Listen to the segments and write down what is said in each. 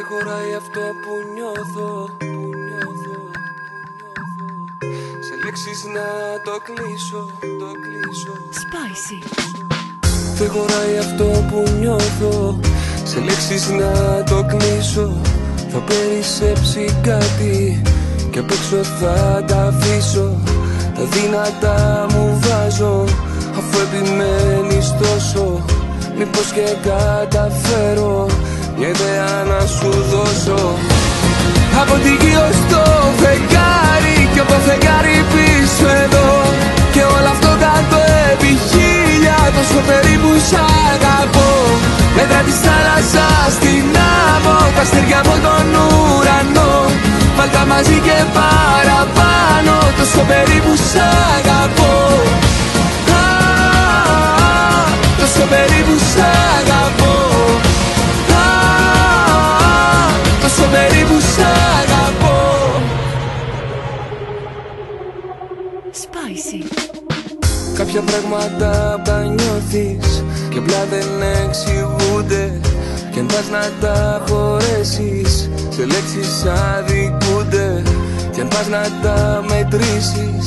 Δεν χωράει αυτό που νιώθω. Σε λέξεις να το κλείσω. Spicy. Δεν χωράει αυτό που νιώθω. Σε λέξεις να το κλείσω. Θα περισσέψει κάτι κι απ' έξω θα τα αφήσω. Τα δυνατά μου βάζω, αφού επιμένεις τόσο. Μήπως και καταφέρω μια ιδέα να σου δώσω. Από τη γη ως το φεγγάρι, κι από φεγγάρι πίσω εδώ. Και όλο αυτό κάτω επί χίλια, τόσο περίπου σ' αγαπώ. Μέτρα της θάλασσας στην άμμο, τα αστέρια από τον ουρανό. Βάλτα μαζί και παραπάνω, τόσο περίπου σ' αγαπώ. Τόσο περίπου σ' αγαπώ. Τόσο περίπου σ' αγαπώ. Spicy. Κάποια πράγματα τα νιώθεις και απλά δεν εξηγούνται. Κι αν πας να τα χωρέσεις, σε λέξεις αδικούνται. Κι αν πας να τα μετρήσεις,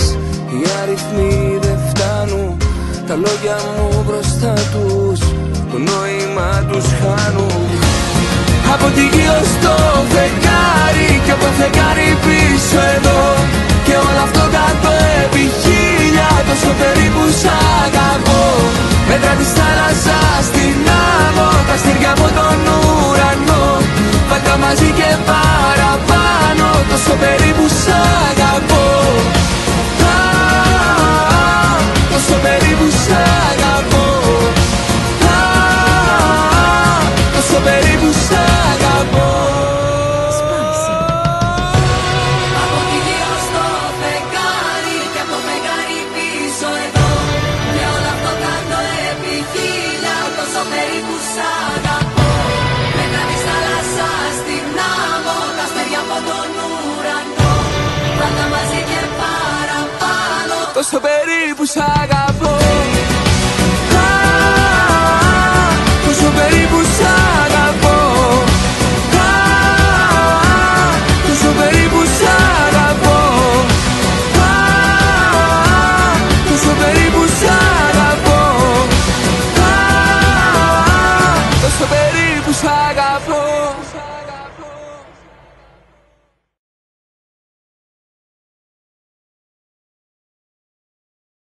οι αριθμοί δεν φτάνουν. Τα λόγια μου μπροστά τους, το νόημα τους χάνουν. Από τη γη ως το φεγγάρι, κι από φεγγάρι πίσω εδώ. Και όλο αυτό κάτω επί χίλια, τόσο περίπου σ' αγαπώ. Μέτρα της θάλασσας στην άμμο, τα αστέρια από τον ουρανό. Βάλτα μαζί και παραπάνω, τόσο περίπου σ' αγαπώ. Τόσο περίπου σ' αγαπώ. Τόσο περίπου σ' αγαπώ. Spicy. Από τη γη ως το φεγγάρι, κι από φεγγάρι πίσω εδώ. Και όλο αυτό κάτω επί χίλια, τόσο περίπου σ' αγαπώ. Μέτρα της θάλασσας στην άμμο, τα αστέρια από τον ουρανό. Βάλτα μαζί και παραπάνω, Τόσο περίπου σ' αγαπώ.